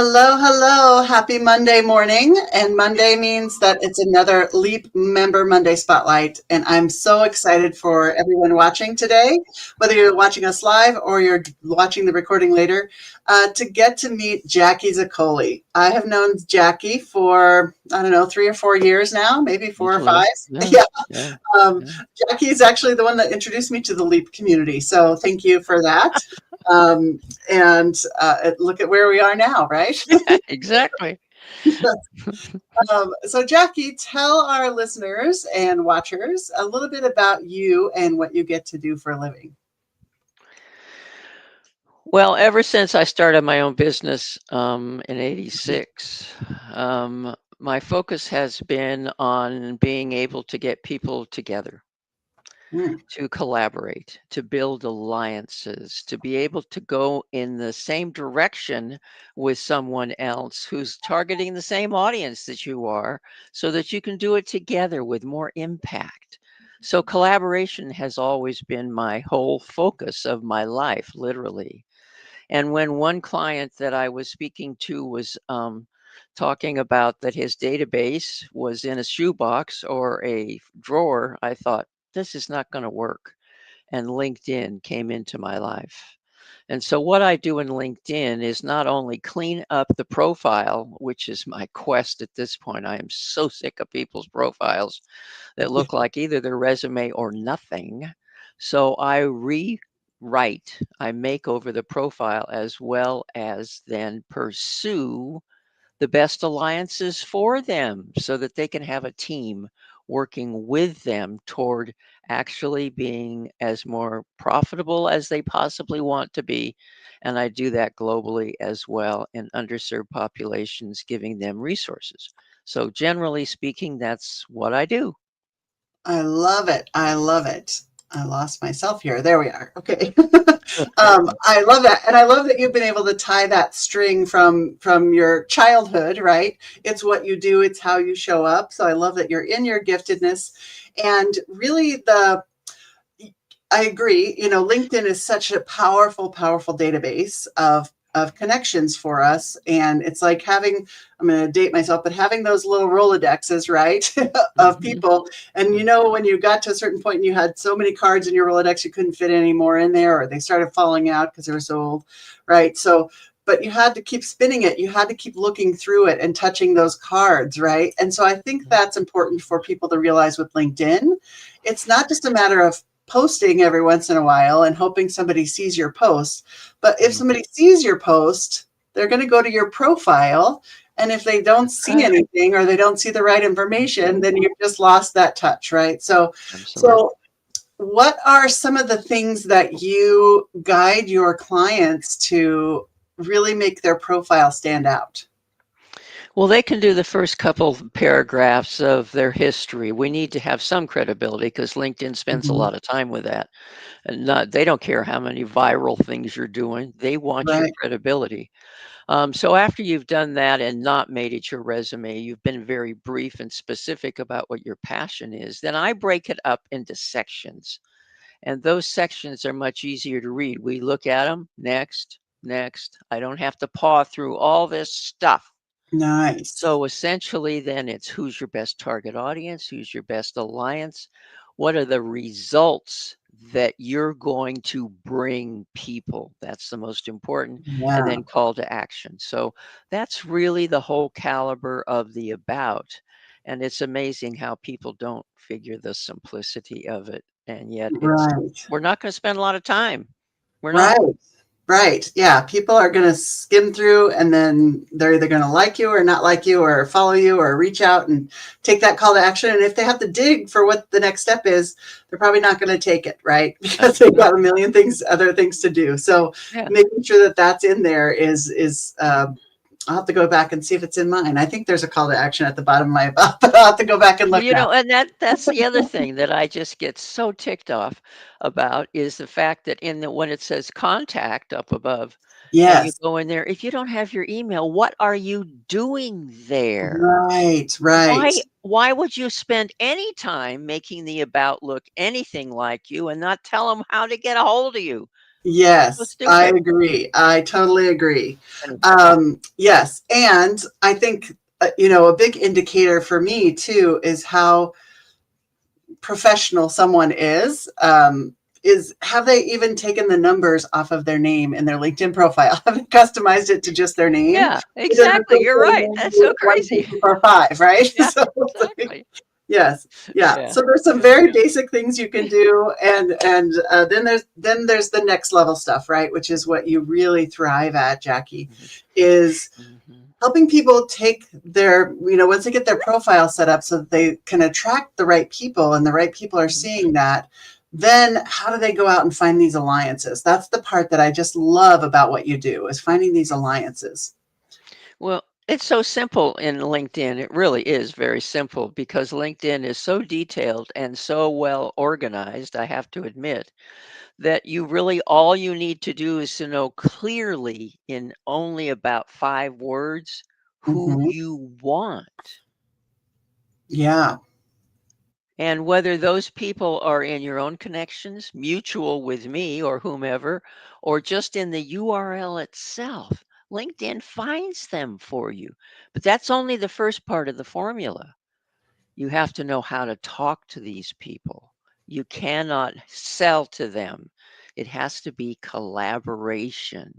Hello, hello. Happy Monday morning. And Monday means that it's another Leap Member Monday Spotlight. And I'm so excited for everyone watching today, whether you're watching us live or you're watching the recording later, to get to meet Jacque Zoccoli. I have known Jacque for, I don't know, 3 or 4 years now, maybe four or five. Easily. Yeah. Yeah. Yeah. Um, Yeah. Jacque is actually the one that introduced me to the Leap community. So thank you for that. Um, and look at where we are now, right? Exactly. So, Jacque, tell our listeners and watchers a little bit about you and what you get to do for a living. Well, ever since I started my own business in '86, my focus has been on being able to get people together, Mm, to collaborate, to build alliances, to be able to go in the same direction with someone else who's targeting the same audience that you are, so that you can do it together with more impact. So, collaboration has always been my whole focus of my life, literally. And when one client that I was speaking to was talking about that his database was in a shoebox or a drawer, I thought, this is not going to work. And LinkedIn came into my life. And so, what I do in LinkedIn is not only clean up the profile, which is my quest at this point. I am so sick of people's profiles that look like either their resume or nothing. So, I make over the profile as well as then pursue the best alliances for them so that they can have a team working with them toward actually being as more profitable as they possibly want to be. And I do that globally as well in underserved populations, giving them resources. So, generally speaking, that's what I do. I love it. I love it. I lost myself here. There we are. Okay. I love that, and I love that you've been able to tie that string from your childhood. Right? It's what you do. It's how you show up. So I love that you're in your giftedness, and really the I agree. LinkedIn is such a powerful, powerful database of connections for us. And it's like I'm going to date myself, but having those little Rolodexes, right, of Hmm. people. And when you got to a certain point and you had so many cards in your Rolodex, you couldn't fit any more in there, or they started falling out because they were so old, right? So, but you had to keep spinning it. You had to keep looking through it and touching those cards, right? And so I think that's important for people to realize with LinkedIn. It's not just a matter of posting every once in a while and hoping somebody sees your post. But if somebody sees your post, they're going to go to your profile. And if they don't see Right. anything or they don't see the right information, then you've just lost that touch, right? So, Absolutely. so what are some of the things that you guide your clients to really make their profile stand out? Well, they can do the first couple of paragraphs of their history. We need to have some credibility because LinkedIn spends a Mhm. lot of time with that. And they don't care how many viral things you're doing. They want your Right. credibility. So after you've done that and not made it your resume, you've been very brief and specific about what your passion is. Then I break it up into sections, and those sections are much easier to read. We look at them. Next, next. I don't have to paw through all this stuff. Nice. So essentially, then it's who's your best target audience, who's your best alliance, what are the results that you're going to bring people. That's the most important. And Yeah. then call to action. So that's really the whole caliber of the about. And it's amazing how people don't figure the simplicity of it. And yet Right. we're not going to spend a lot of time. We're Right. not. Right. Yeah. People are going to skim through and then they're either going to like you or not like you or follow you or reach out and take that call to action. And if they have to dig for what the next step is, they're probably not going to take it, right? Because they've got a million other things to do. So Yeah. making sure that that's in there is I'll have to go back and see if it's in mine. I think there's a call to action at the bottom of my about, but I'll have to go back and Well, look now. and that's the other thing that I just get so ticked off about is the fact that when it says contact up above and you Yes. go in there, if you don't have your email, what are you doing there? Right. Right. Why would you spend any time making the about look anything like you and not tell them how to get a hold of you? So Yes, I stupid. agree. I totally agree. Anyway. Yes, and I think a big indicator for me too is how professional someone is have they even taken the numbers off of their name in their LinkedIn profile? Have they customized it to just their name? Yeah, It doesn't exactly. still You're say right. name That's so one, two, crazy. three, four, five, right? Yeah, So it's like, exactly. yes, yeah. Yeah. So there's some Yeah. very basic things you can do, and then there's the next level stuff, right? Which is what you really thrive at, Jackie, Mhm. is Mhm. helping people take their, once they get their profile set up so that they can attract the right people and the right people are Mhm. seeing that, then how do they go out and find these alliances? That's the part that I just love about what you do, is finding these alliances. Well, it's so simple in LinkedIn. It really is very simple because LinkedIn is so detailed and so well organized, I have to admit, that you really all you need to do is to know clearly in only about 5 words who Hmm. you want. Yeah. And whether those people are in your own connections, mutual with me or whomever, or just in the URL itself, LinkedIn finds them for you. But that's only the first part of the formula. You have to know how to talk to these people. You cannot sell to them. It has to be collaboration.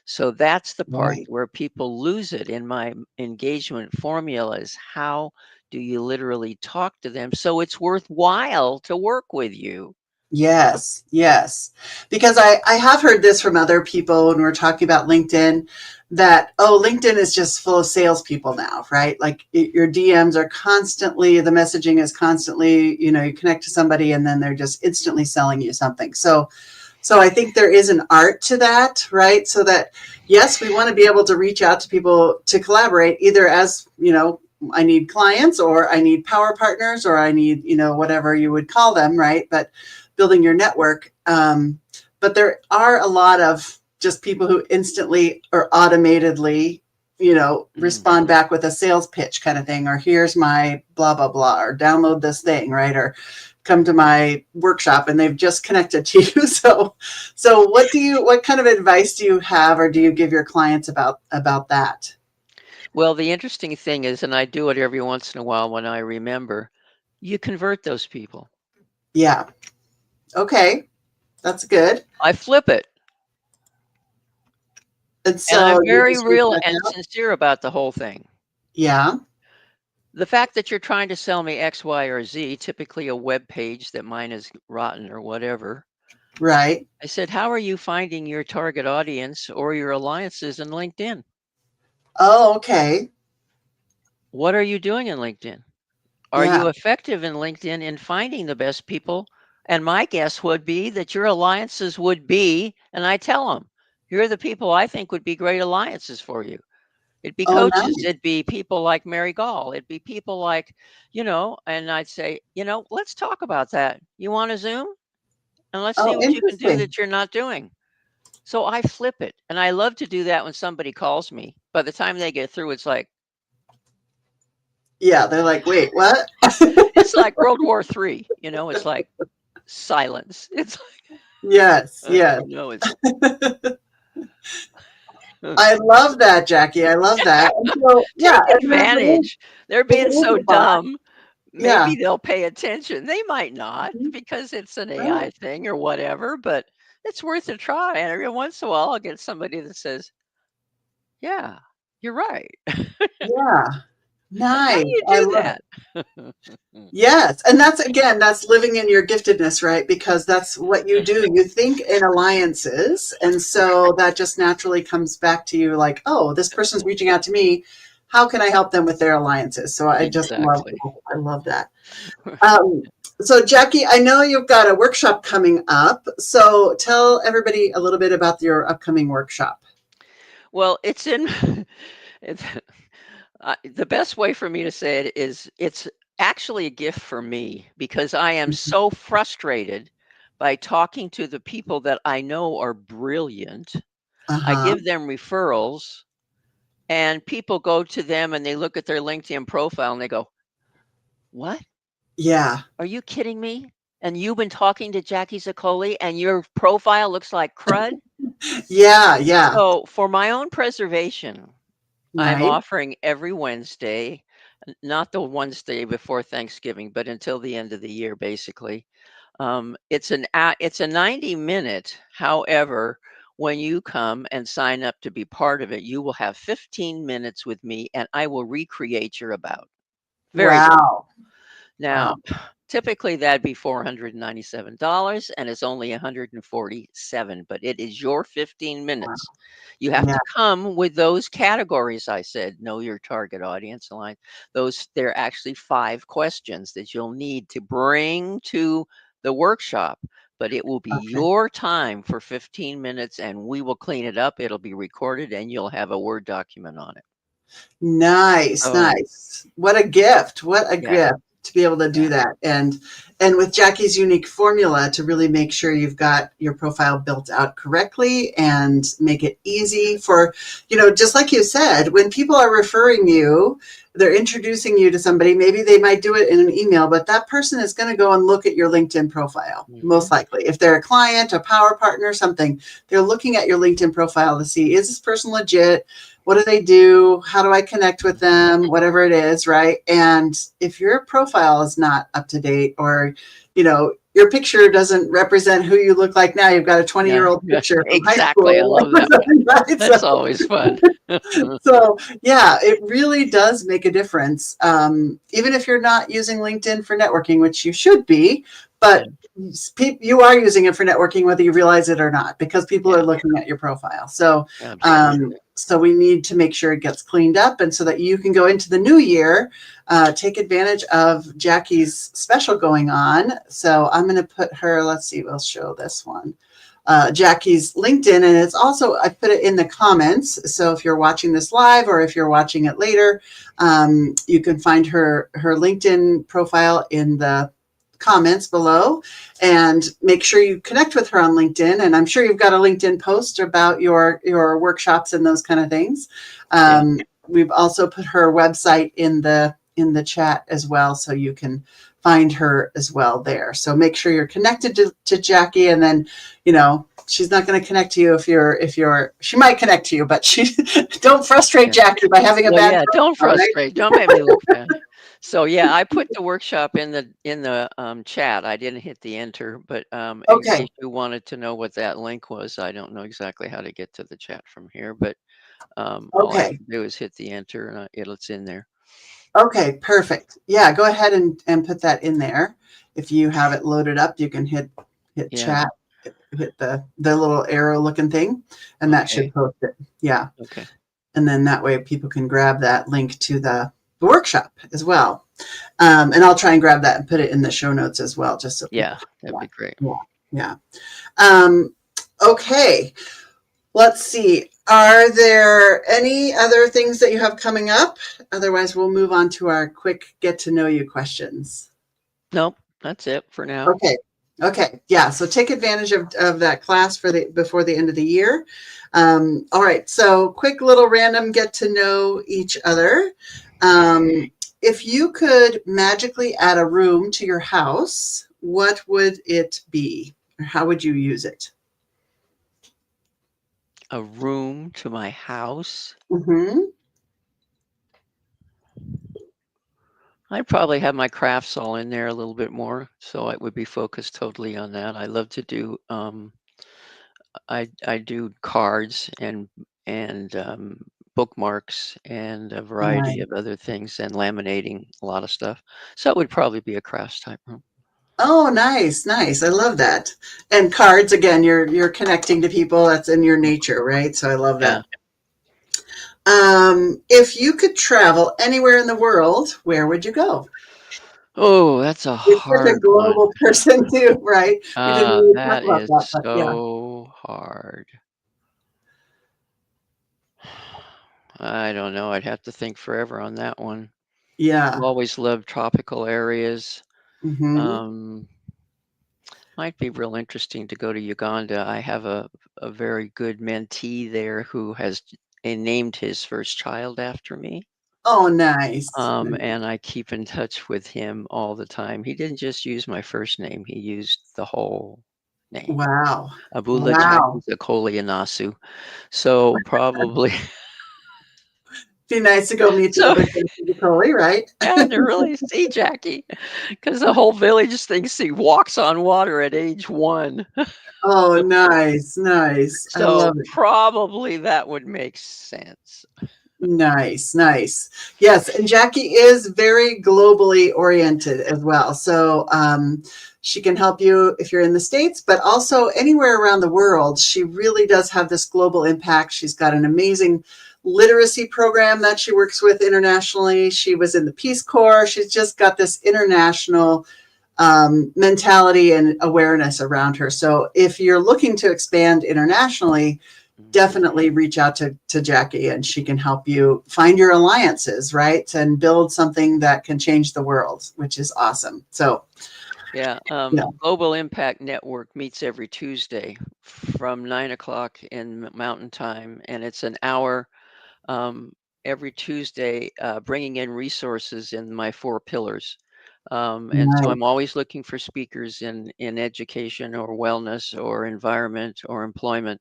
So that's the part Right. where people lose it in my engagement formula is how do you literally talk to them so it's worthwhile to work with you? Yes, yes. Because I have heard this from other people when we're talking about LinkedIn, that, oh, LinkedIn is just full of salespeople now, right? Like your DMs are constantly, the messaging is constantly, you connect to somebody and then they're just instantly selling you something. So I think there is an art to that, right? So that, yes, we want to be able to reach out to people to collaborate, either as, I need clients or I need power partners or I need, whatever you would call them, right? But building your network. But there are a lot of just people who instantly or automatedly, respond Mhm. back with a sales pitch kind of thing, or here's my blah, blah, blah, or download this thing, right? Or come to my workshop and they've just connected to you. So what kind of advice do you have or do you give your clients about that? Well, the interesting thing is, and I do it every once in a while when I remember, you convert those people. Yeah. Okay. That's good. I flip it. And And so I'm you very just reach real back and out. sincere about the whole thing. Yeah. The fact that you're trying to sell me X, Y, or Z, typically a web page that mine is rotten or whatever, Right. I said, how are you finding your target audience or your alliances in LinkedIn? Oh, okay. What are you doing in LinkedIn? Are Yeah. you effective in LinkedIn in finding the best people? And my guess would be that your alliances would be, and I tell them, here are the people I think would be great alliances for you. It'd be Oh, coaches. nice. It'd be people like Mary Gall. It'd be people like, and I'd say, let's talk about that. You want to Zoom? And let's see Oh, what you can do interesting. that you're not doing. So I flip it. And I love to do that when somebody calls me. By the time they get through, it's like, Yeah, they're like, wait, what? it's like World War III, it's like silence. It's Yes, like, yes. it's I love that, Jackie. I love that. And so, yeah, take and advantage. They're if being it is so a bot, dumb. yeah. Maybe they'll pay attention. They might not Mhm. because it's an Right. AI thing or whatever, but it's worth a try. And every once in a while, I'll get somebody that says, yeah, you're right. Yeah. And how do Nice. you I do love it. that? Yes. And that's, again, that's living in your giftedness, right? Because that's what you do. You think in alliances. And so that just naturally comes back to you like, oh, this person's reaching out to me. How can I help them with their alliances? So I just love Exactly. that. I love that. So, Jackie, I know you've got a workshop coming up. So, tell everybody a little bit about your upcoming workshop. Well, it's in it's, the best way for me to say it is it's actually a gift for me because I am Mhm. so frustrated by talking to the people that I know are brilliant. Uh I huh. give them referrals, and people go to them and they look at their LinkedIn profile and they go, "What? Yeah. Are you kidding me? And you've been talking to Jackie Zoccoli, and your profile looks like crud. Yeah, yeah. So, for my own preservation, I'm Right. offering every Wednesday, not the Wednesday before Thanksgiving, but until the end of the year, basically. It's a 90-minute. However, when you come and sign up to be part of it, you will have 15 minutes with me, and I will recreate your about. Very good. Wow. Now, Wow. typically that'd be $497, and it's only 147, but it is your 15 Wow. minutes. You have Yeah. to come with those categories I said, know your target audience line. They're actually 5 questions that you'll need to bring to the workshop, but it will be Okay. your time for 15 minutes, and we will clean it up. It'll be recorded, and you'll have a Word document on it. Nice, Oh, nice. What a gift. What a yeah, gift to be able to do yeah, that. And with Jackie's unique formula to really make sure you've got your profile built out correctly and make it easy for, just like you said, when people are referring you, they're introducing you to somebody, maybe they might do it in an email, but that person is going to go and look at your LinkedIn profile, most mhm, likely. If they're a client, a power partner, something, they're looking at your LinkedIn profile to see, is this person legit? What do they do? How do I connect with mhm. them? Whatever it is, right? And if your profile is not up to date, or your picture doesn't represent who you look like now, you've got a 20-year-old Yeah, year old yeah, picture from high exactly. I school love or that one. something, right? That's always fun. So yeah, it really does make a difference. Even if you're not using LinkedIn for networking, which you should be, Yeah, but you are using it for networking, whether you realize it or not, because people are yeah, looking at your profile. So, absolutely. so we need to make sure it gets cleaned up, and so that you can go into the new year, take advantage of Jackie's special going on. So I'm going to put her. Let's see. We'll show this one. Jackie's LinkedIn, and it's also, I put it in the comments. So if you're watching this live or if you're watching it later, you can find her LinkedIn profile in the comments below, and make sure you connect with her on LinkedIn. And I'm sure you've got a LinkedIn post about your workshops and those kind of things. Yeah, We've also put her website in the chat as well, so you can find her as well there. So make sure you're connected to Jackie, and then she's not going to connect to you she might connect to you, but she don't frustrate yeah. Jackie by having a Well, bad yeah, don't profile, right? frustrate. Don't make me look bad. So yeah, I put the workshop in the chat. I didn't hit the enter, but in Okay. case you wanted to know what that link was, I don't know exactly how to get to the chat from here, but all I have Okay. to do is hit the enter, and it's in there. Okay, perfect. Yeah, go ahead and put that in there. If you have it loaded up, you can hit Yeah. chat, hit the little arrow looking thing, and that Okay. should post it. Yeah. Okay. And then that way people can grab that link to the workshop as well. And I'll try and grab that and put it in the show notes as well, just so Yeah, people that'd have be great. that. Yeah. Yeah. Okay. Let's see. Are there any other things that you have coming up? Otherwise, we'll move on to our quick get to know you questions. Nope, that's it for now. Okay. Okay. Yeah. So take advantage of that class before the end of the year. All right. So quick little random get to know each other. If you could magically add a room to your house, what would it be? Or how would you use it? A room to my house. Mm-hmm. I'd probably have my crafts all in there a little bit more, so it would be focused totally on that. I love to do I do cards and bookmarks and a variety Right. of other things and laminating a lot of stuff. So it would probably be a crafts type room. Oh, nice, nice. I love that. And cards, again, you're connecting to people. That's in your nature, right? So I love Yeah. that. If you could travel anywhere in the world, where would you go? Oh, that's a You're such a hard one. global person too, right? We didn't really talk That about is that, but yeah. so hard. I don't know. I'd have to think forever on that one. I've Yeah. always loved tropical areas. Hmm. Um, might be real interesting to go to Uganda. I have a very good mentee there who has named his first child after me. Oh, nice. And I keep in touch with him all the time. He didn't just use my first name; he used the whole name, Wow. Abula Jacque Wow. Zoccoli Anasu. So probably, Be nice to go meet the so other Zoccoli, right? yeah, to really see Jackie, because the whole village thinks he walks on water at age 1. Oh, nice, nice. I So love it. probably that would make sense. Nice, nice. Yes, and Jackie is very globally oriented as well. So she can help you if you're in the States, but also anywhere around the world. She really does have this global impact. She's got an amazing literacy program that she works with internationally. She was in the Peace Corps. She's just got this international mentality and awareness around her. So if you're looking to expand internationally, definitely reach out to Jackie, and she can help you find your alliances, right? And build something that can change the world, which is awesome. So, Yeah, yeah, Global Impact Network meets every Tuesday from 9 o'clock in Mountain Time, and it's an hour um, every Tuesday, bringing in resources in my 4 pillars. And so nice. I'm always looking for speakers in education or wellness or environment or employment.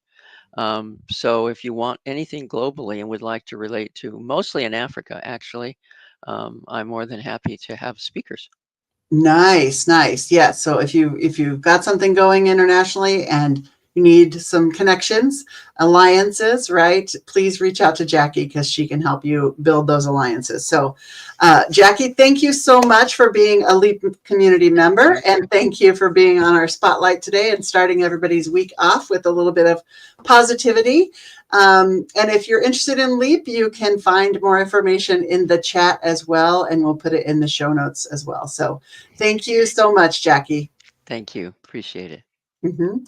So if you want anything globally and would like to relate to, mostly in Africa, actually, I'm more than happy to have speakers. Nice, nice. Yes. So if you've got something going internationally and you need some connections, alliances, right? Please reach out to Jackie because she can help you build those alliances. So, Jackie, thank you so much for being a LEAP community member, and thank you for being on our spotlight today and starting everybody's week off with a little bit of positivity. And if you're interested in LEAP, you can find more information in the chat as well, and we'll put it in the show notes as well. So, thank you so much, Jackie. Thank you. Appreciate it. Mhm.